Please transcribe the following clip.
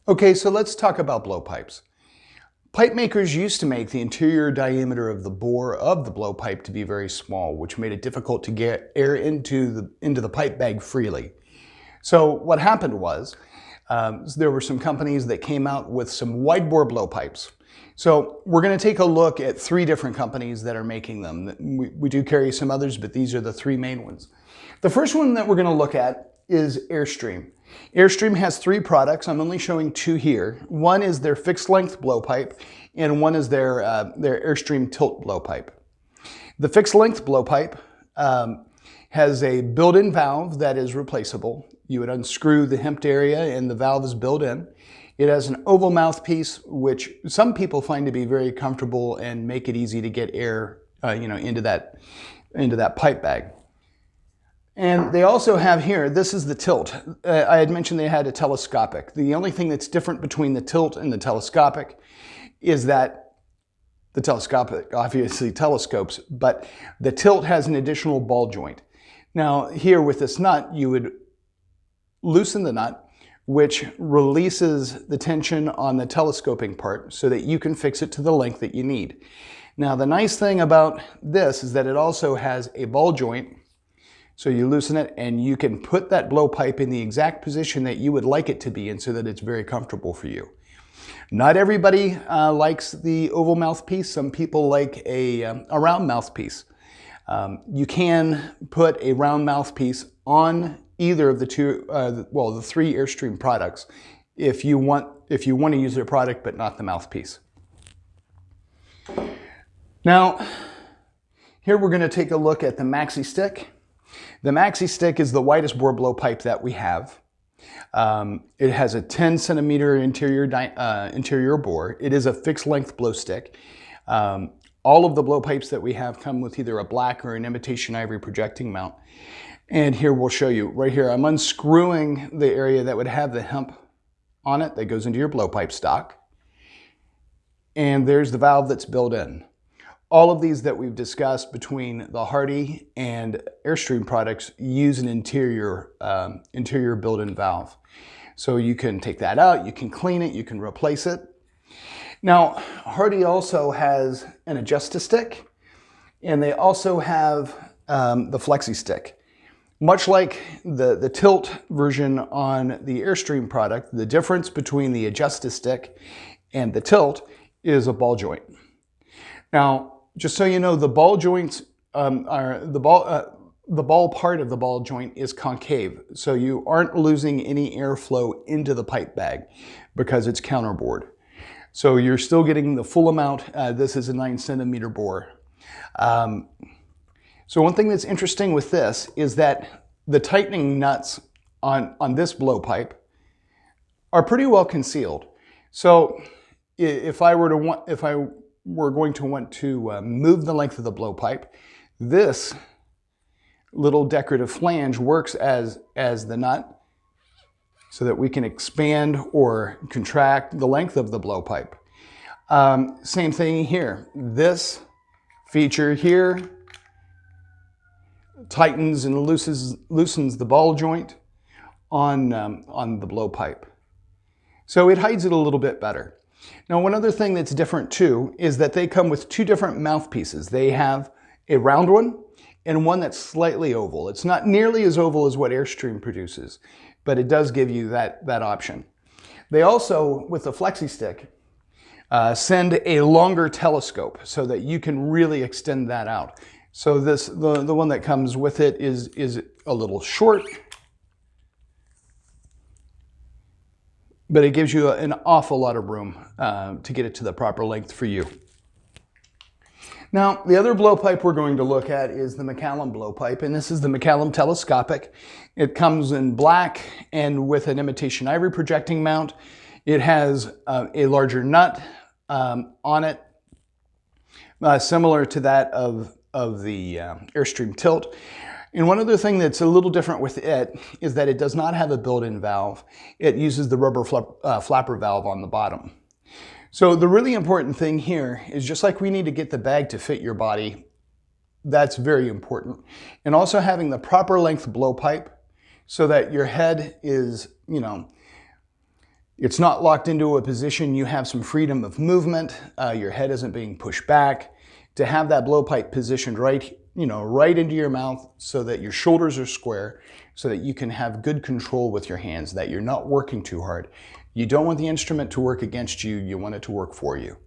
Okay, so let's talk about blowpipes. Pipe makers used to make the interior diameter of the bore of the blowpipe to be very small, which made it difficult to get air into the pipe bag freely. So what happened was, there were some companies that came out with some wide bore blowpipes. So we're going to take a look at 3 different companies that are making them. We do carry some others, but these are the 3 main ones. The first one that we're going to look at is Airstream. Airstream has 3 products. I'm only showing 2 here. One is their fixed length blowpipe, and one is their Airstream tilt blowpipe. The fixed length blowpipe has a built-in valve that is replaceable. You would unscrew the hemped area and the valve is built in. It has an oval mouthpiece, which some people find to be very comfortable and make it easy to get air into that pipe bag. And they also have here, this is the tilt. I had mentioned they had a telescopic. The only thing that's different between the tilt and the telescopic is that the telescopic obviously telescopes, but the tilt has an additional ball joint. Now here with this nut, you would loosen the nut, which releases the tension on the telescoping part so that you can fix it to the length that you need. Now the nice thing about this is that it also has a ball joint. So you loosen it and you can put that blowpipe in the exact position that you would like it to be in so that it's very comfortable for you. Not everybody likes the oval mouthpiece. Some people like a round mouthpiece. You can put a round mouthpiece on either of the 3 Airstream products if you want to use their product but not the mouthpiece. Now, here we're going to take a look at the Maxi Stick. The Maxi Stick is the widest bore blowpipe that we have. It has a 10 centimeter interior bore. It is a fixed length blow stick. All of the blowpipes that we have come with either a black or an imitation ivory projecting mount. And here we'll show you. Right here, I'm unscrewing the area that would have the hemp on it that goes into your blowpipe stock. And there's the valve that's built in. All of these that we've discussed between the Hardy and Airstream products use an interior built-in valve. So you can take that out, you can clean it, you can replace it. Now, Hardy also has an adjusto stick, and they also have the flexi stick. Much like the tilt version on the Airstream product, the difference between the adjusto stick and the tilt is a ball joint. Now, just so you know, the ball joints the ball part of the ball joint is concave, so you aren't losing any airflow into the pipe bag because it's counterbored. So you're still getting the full amount. This is a 9 centimeter bore. So one thing that's interesting with this is that the tightening nuts on this blowpipe are pretty well concealed. So if I were going to want to move the length of the blowpipe, this little decorative flange works as the nut so that we can expand or contract the length of the blowpipe. Same thing here. This feature here tightens and loosens the ball joint on the blowpipe. So it hides it a little bit better. Now, one other thing that's different too is that they come with 2 different mouthpieces. They have a round one and one that's slightly oval. It's not nearly as oval as what Airstream produces, but it does give you that option. They also, with the flexi stick, send a longer telescope so that you can really extend that out. So the one that comes with it is a little short, but it gives you an awful lot of room to get it to the proper length for you. Now, the other blowpipe we're going to look at is the McCallum blowpipe, and this is the McCallum telescopic. It comes in black and with an imitation ivory projecting mount. It has a larger nut on it, similar to that of the Airstream tilt. And one other thing that's a little different with it is that it does not have a built-in valve. It uses the rubber flapper valve on the bottom. So the really important thing here is, just like we need to get the bag to fit your body, that's very important. And also having the proper length blowpipe so that your head is, It's not locked into a position. You have some freedom of movement. Your head isn't being pushed back. To have that blowpipe positioned right into your mouth so that your shoulders are square, so that you can have good control with your hands, that you're not working too hard. You don't want the instrument to work against you. You want it to work for you.